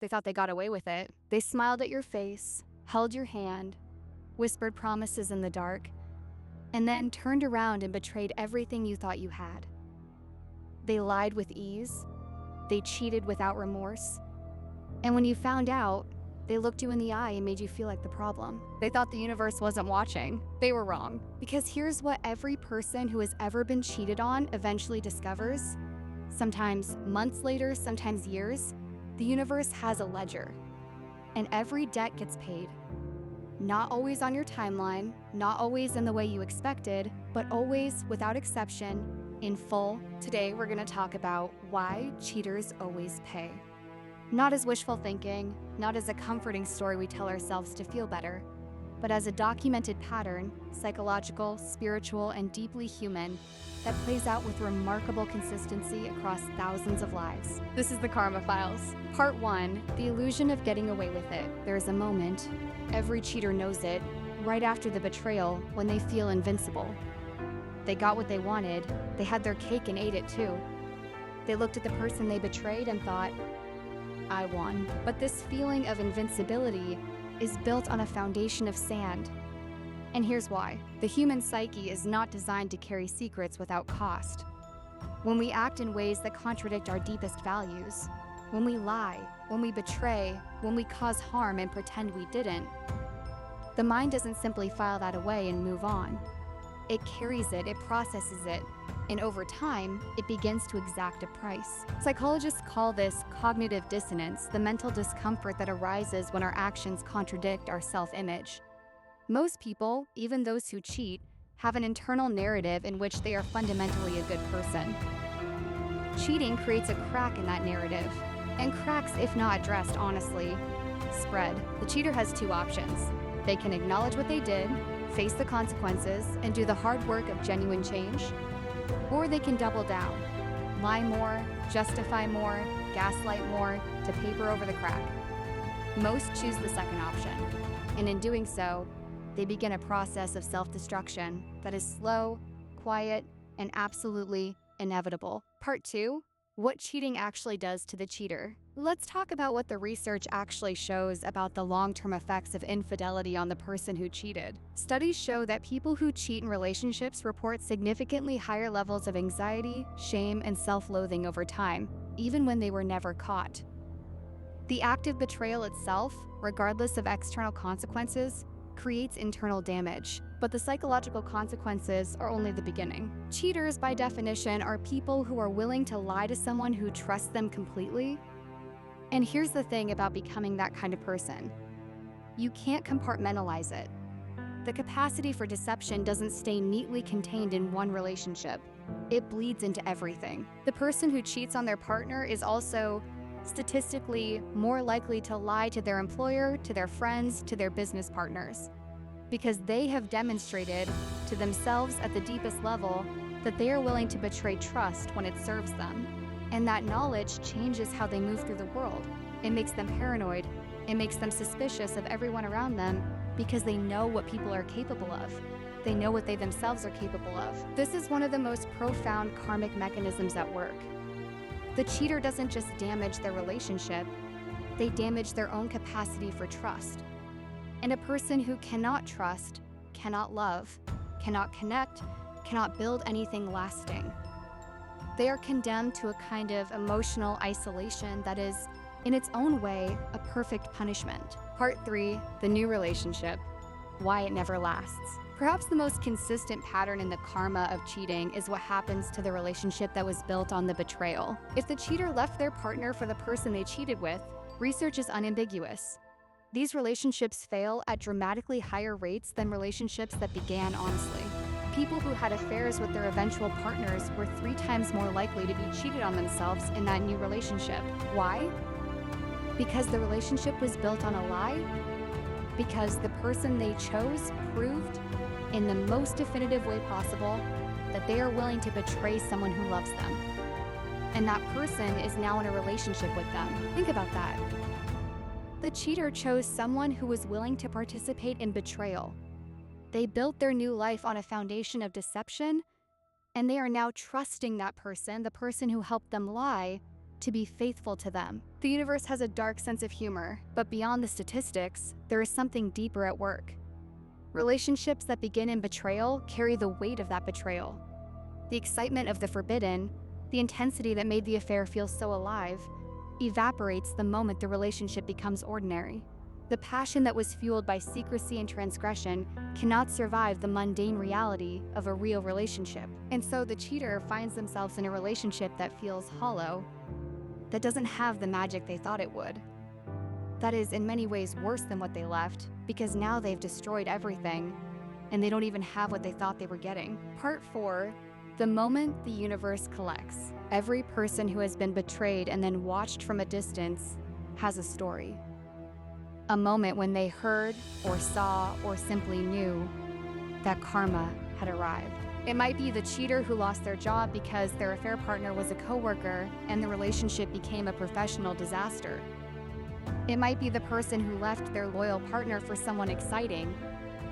They thought they got away with it. They smiled at your face, held your hand, whispered promises in the dark, and then turned around and betrayed everything you thought you had. They lied with ease. They cheated without remorse. And when you found out, they looked you in the eye and made you feel like the problem. They thought the universe wasn't watching. They were wrong. Because here's what every person who has ever been cheated on eventually discovers. Sometimes months later, sometimes years, the universe has a ledger. And every debt gets paid. Not always on your timeline, not always in the way you expected, but always, without exception, in full. Today, we're gonna talk about why cheaters always pay. Not as wishful thinking, not as a comforting story we tell ourselves to feel better, but as a documented pattern, psychological, spiritual, and deeply human, that plays out with remarkable consistency across thousands of lives. This is the Karma Files. Part 1, the illusion of getting away with it. There's a moment, every cheater knows it, right after the betrayal, when they feel invincible. They got what they wanted, they had their cake and ate it too. They looked at the person they betrayed and thought, I won. But this feeling of invincibility is built on a foundation of sand. And here's why. The human psyche is not designed to carry secrets without cost. When we act in ways that contradict our deepest values, when we lie, when we betray, when we cause harm and pretend we didn't, the mind doesn't simply file that away and move on. It carries it, it processes it, and over time, it begins to exact a price. Psychologists call this cognitive dissonance, the mental discomfort that arises when our actions contradict our self-image. Most people, even those who cheat, have an internal narrative in which they are fundamentally a good person. Cheating creates a crack in that narrative, and cracks, if not addressed honestly, spread. The cheater has two options. They can acknowledge what they did, face the consequences, and do the hard work of genuine change, or they can double down, lie more, justify more, gaslight more, to paper over the crack. Most choose the second option, and in doing so, they begin a process of self-destruction that is slow, quiet, and absolutely inevitable. Part 2, what cheating actually does to the cheater. Let's talk about what the research actually shows about the long-term effects of infidelity on the person who cheated. Studies show that people who cheat in relationships report significantly higher levels of anxiety, shame, and self-loathing over time, even when they were never caught. The act of betrayal itself, regardless of external consequences, creates internal damage, but the psychological consequences are only the beginning. Cheaters, by definition, are people who are willing to lie to someone who trusts them completely. And here's the thing about becoming that kind of person. You can't compartmentalize it. The capacity for deception doesn't stay neatly contained in one relationship. It bleeds into everything. The person who cheats on their partner is also statistically more likely to lie to their employer, to their friends, to their business partners, because they have demonstrated to themselves at the deepest level that they are willing to betray trust when it serves them. And that knowledge changes how they move through the world. It makes them paranoid. It makes them suspicious of everyone around them because they know what people are capable of. They know what they themselves are capable of. This is one of the most profound karmic mechanisms at work. The cheater doesn't just damage their relationship, they damage their own capacity for trust. And a person who cannot trust, cannot love, cannot connect, cannot build anything lasting. They are condemned to a kind of emotional isolation that is, in its own way, a perfect punishment. Part 3, the new relationship, why it never lasts. Perhaps the most consistent pattern in the karma of cheating is what happens to the relationship that was built on the betrayal. If the cheater left their partner for the person they cheated with, research is unambiguous. These relationships fail at dramatically higher rates than relationships that began honestly. People who had affairs with their eventual partners were 3 times more likely to be cheated on themselves in that new relationship. Why? Because the relationship was built on a lie? Because the person they chose proved, in the most definitive way possible, that they are willing to betray someone who loves them. And that person is now in a relationship with them. Think about that. The cheater chose someone who was willing to participate in betrayal. They built their new life on a foundation of deception, and they are now trusting that person, the person who helped them lie, to be faithful to them. The universe has a dark sense of humor, but beyond the statistics, there is something deeper at work. Relationships that begin in betrayal carry the weight of that betrayal. The excitement of the forbidden, the intensity that made the affair feel so alive, evaporates the moment the relationship becomes ordinary. The passion that was fueled by secrecy and transgression cannot survive the mundane reality of a real relationship. And so the cheater finds themselves in a relationship that feels hollow, that doesn't have the magic they thought it would. That is in many ways worse than what they left, because now they've destroyed everything, and they don't even have what they thought they were getting. Part 4, the moment the universe collects. Every person who has been betrayed and then watched from a distance has a story. A moment when they heard or saw or simply knew that karma had arrived. It might be the cheater who lost their job because their affair partner was a coworker and the relationship became a professional disaster. It might be the person who left their loyal partner for someone exciting,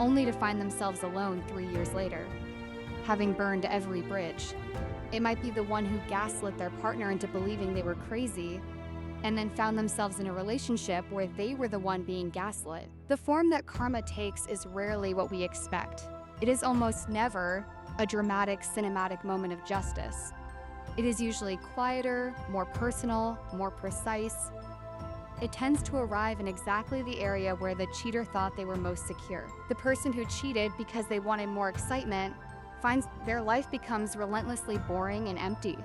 only to find themselves alone 3 years later, having burned every bridge. It might be the one who gaslit their partner into believing they were crazy, and then found themselves in a relationship where they were the one being gaslit. The form that karma takes is rarely what we expect. It is almost never a dramatic, cinematic moment of justice. It is usually quieter, more personal, more precise. It tends to arrive in exactly the area where the cheater thought they were most secure. The person who cheated because they wanted more excitement finds their life becomes relentlessly boring and empty.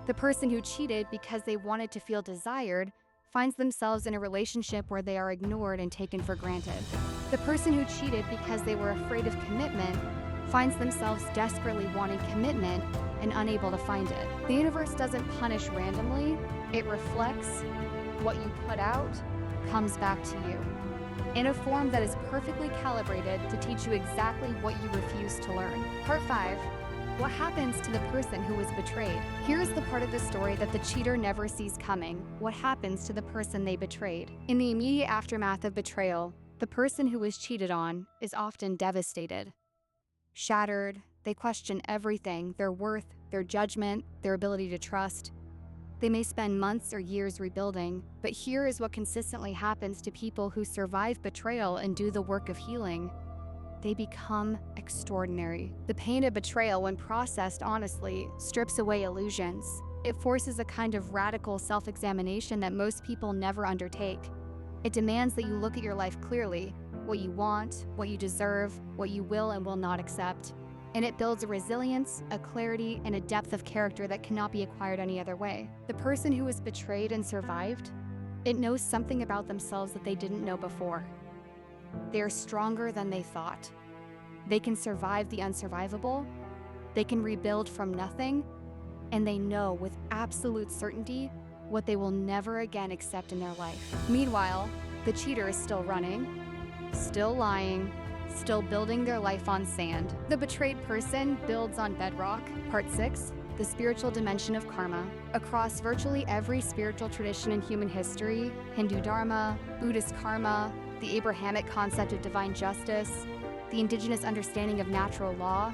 The person who cheated because they wanted to feel desired finds themselves in a relationship where they are ignored and taken for granted. The person who cheated because they were afraid of commitment finds themselves desperately wanting commitment and unable to find it. The universe doesn't punish randomly, it reflects. What you put out comes back to you in a form that is perfectly calibrated to teach you exactly what you refuse to learn. Part 5. What happens to the person who was betrayed? Here's the part of the story that the cheater never sees coming. What happens to the person they betrayed? In the immediate aftermath of betrayal, the person who was cheated on is often devastated. Shattered, they question everything, their worth, their judgment, their ability to trust. They may spend months or years rebuilding, but here is what consistently happens to people who survive betrayal and do the work of healing. They become extraordinary. The pain of betrayal, when processed honestly, strips away illusions. It forces a kind of radical self-examination that most people never undertake. It demands that you look at your life clearly, what you want, what you deserve, what you will and will not accept. And it builds a resilience, a clarity, and a depth of character that cannot be acquired any other way. The person who was betrayed and survived, it knows something about themselves that they didn't know before. They are stronger than they thought. They can survive the unsurvivable, they can rebuild from nothing, and they know with absolute certainty what they will never again accept in their life. Meanwhile, the cheater is still running, still lying, still building their life on sand. The betrayed person builds on bedrock. Part 6, the spiritual dimension of karma. Across virtually every spiritual tradition in human history, Hindu Dharma, Buddhist karma, the Abrahamic concept of divine justice, the indigenous understanding of natural law,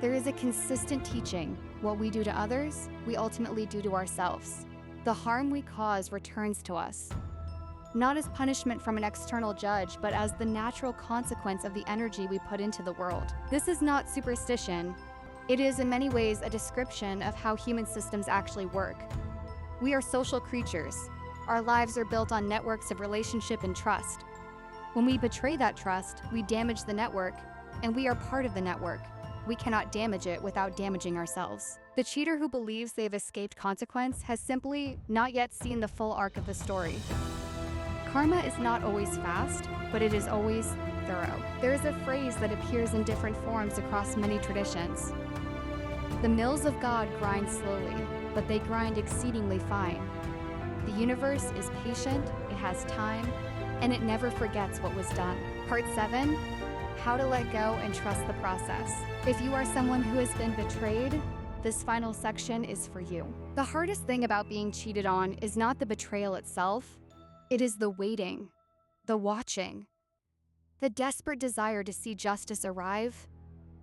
there is a consistent teaching. What we do to others, we ultimately do to ourselves. The harm we cause returns to us, not as punishment from an external judge, but as the natural consequence of the energy we put into the world. This is not superstition. It is in many ways a description of how human systems actually work. We are social creatures. Our lives are built on networks of relationship and trust. When we betray that trust, we damage the network, and we are part of the network. We cannot damage it without damaging ourselves. The cheater who believes they've escaped consequence has simply not yet seen the full arc of the story. Karma is not always fast, but it is always thorough. There is a phrase that appears in different forms across many traditions. The mills of God grind slowly, but they grind exceedingly fine. The universe is patient, it has time, and it never forgets what was done. Part 7, how to let go and trust the process. If you are someone who has been betrayed, this final section is for you. The hardest thing about being cheated on is not the betrayal itself, it is the waiting, the watching, the desperate desire to see justice arrive,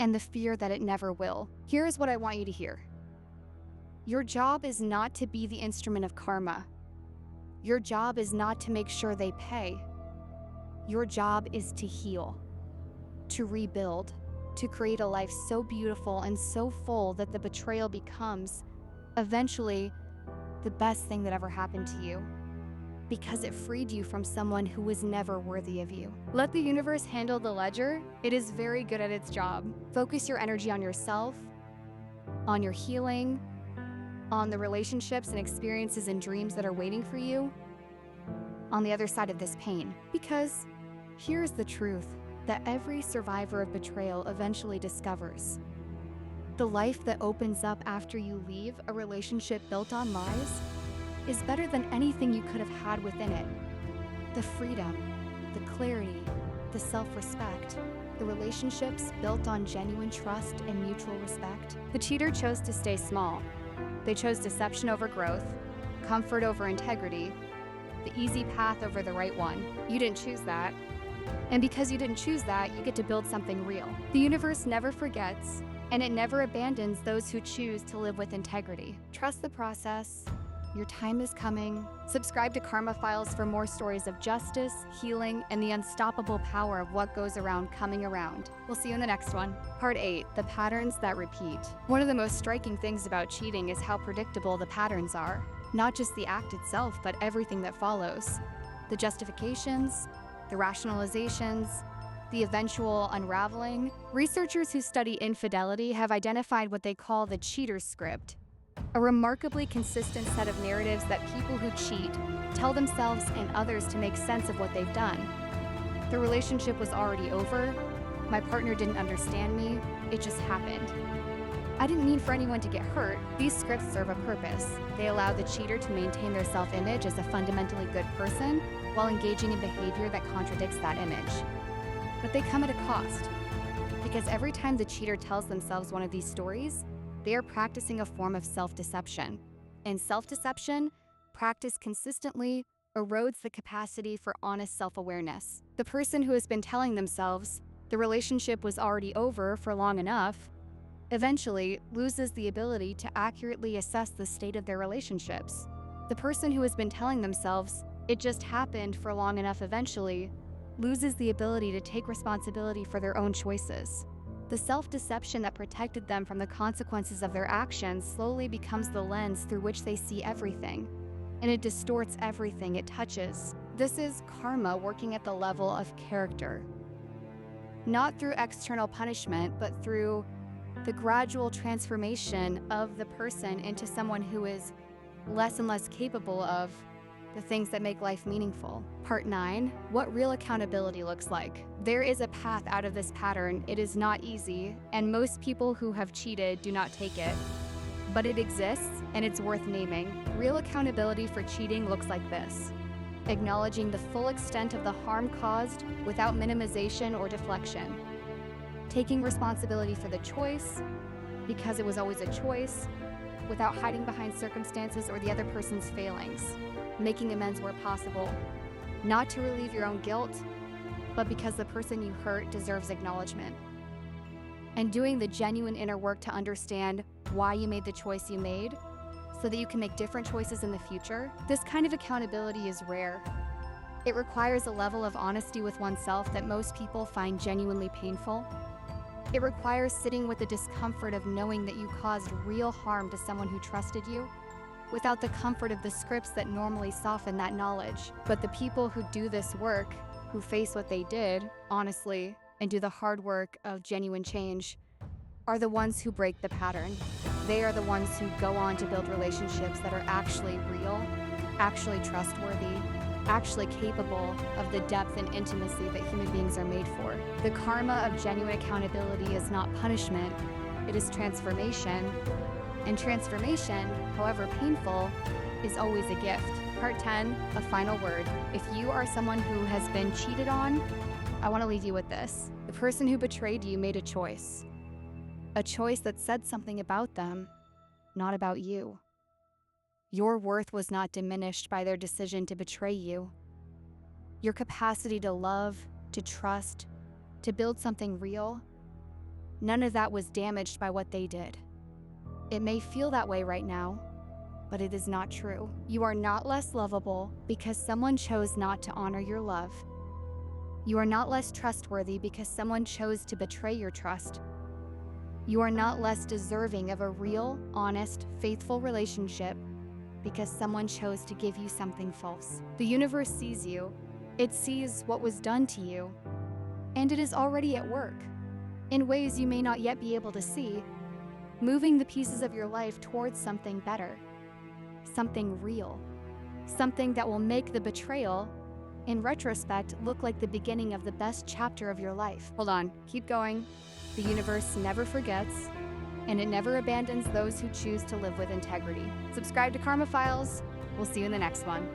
and the fear that it never will. Here is what I want you to hear. Your job is not to be the instrument of karma. Your job is not to make sure they pay. Your job is to heal, to rebuild, to create a life so beautiful and so full that the betrayal becomes, eventually, the best thing that ever happened to you, because it freed you from someone who was never worthy of you. Let the universe handle the ledger. It is very good at its job. Focus your energy on yourself, on your healing, on the relationships and experiences and dreams that are waiting for you on the other side of this pain. Because here's the truth that every survivor of betrayal eventually discovers. The life that opens up after you leave a relationship built on lies is better than anything you could have had within it. The freedom, the clarity, the self-respect, the relationships built on genuine trust and mutual respect. The cheater chose to stay small. They chose deception over growth, comfort over integrity, the easy path over the right one. You didn't choose that. And because you didn't choose that, you get to build something real. The universe never forgets, and it never abandons those who choose to live with integrity. Trust the process. Your time is coming. Subscribe to Karma Files for more stories of justice, healing, and the unstoppable power of what goes around coming around. We'll see you in the next one. Part 8, the patterns that repeat. One of the most striking things about cheating is how predictable the patterns are. Not just the act itself, but everything that follows. The justifications, the rationalizations, the eventual unraveling. Researchers who study infidelity have identified what they call the cheater's script, a remarkably consistent set of narratives that people who cheat tell themselves and others to make sense of what they've done. The relationship was already over. My partner didn't understand me. It just happened. I didn't mean for anyone to get hurt. These scripts serve a purpose. They allow the cheater to maintain their self-image as a fundamentally good person while engaging in behavior that contradicts that image. But they come at a cost, because every time the cheater tells themselves one of these stories, they are practicing a form of self-deception. And self-deception, practiced consistently, erodes the capacity for honest self-awareness. The person who has been telling themselves the relationship was already over for long enough eventually loses the ability to accurately assess the state of their relationships. The person who has been telling themselves it just happened for long enough eventually loses the ability to take responsibility for their own choices. The self-deception that protected them from the consequences of their actions slowly becomes the lens through which they see everything, and it distorts everything it touches. This is karma working at the level of character. Not through external punishment, but through the gradual transformation of the person into someone who is less and less capable of the things that make life meaningful. Part 9, what real accountability looks like. There is a path out of this pattern. It is not easy, and most people who have cheated do not take it. But it exists, and it's worth naming. Real accountability for cheating looks like this: acknowledging the full extent of the harm caused without minimization or deflection. Taking responsibility for the choice, because it was always a choice, without hiding behind circumstances or the other person's failings. Making amends where possible, not to relieve your own guilt, but because the person you hurt deserves acknowledgement. And doing the genuine inner work to understand why you made the choice you made, so that you can make different choices in the future. This kind of accountability is rare. It requires a level of honesty with oneself that most people find genuinely painful. It requires sitting with the discomfort of knowing that you caused real harm to someone who trusted you, without the comfort of the scripts that normally soften that knowledge. But the people who do this work, who face what they did, honestly, and do the hard work of genuine change, are the ones who break the pattern. They are the ones who go on to build relationships that are actually real, actually trustworthy, actually capable of the depth and intimacy that human beings are made for. The karma of genuine accountability is not punishment, it is transformation. And transformation, however painful, is always a gift. Part 10, a final word. If you are someone who has been cheated on, I want to leave you with this. The person who betrayed you made a choice. A choice that said something about them, not about you. Your worth was not diminished by their decision to betray you. Your capacity to love, to trust, to build something real, none of that was damaged by what they did. It may feel that way right now, but it is not true. You are not less lovable because someone chose not to honor your love. You are not less trustworthy because someone chose to betray your trust. You are not less deserving of a real, honest, faithful relationship because someone chose to give you something false. The universe sees you. It sees what was done to you, and it is already at work, in ways you may not yet be able to see, moving the pieces of your life towards something better, something real, something that will make the betrayal, in retrospect, look like the beginning of the best chapter of your life. Hold on, keep going. The universe never forgets, and it never abandons those who choose to live with integrity. Subscribe to Karma Files. We'll see you in the next one.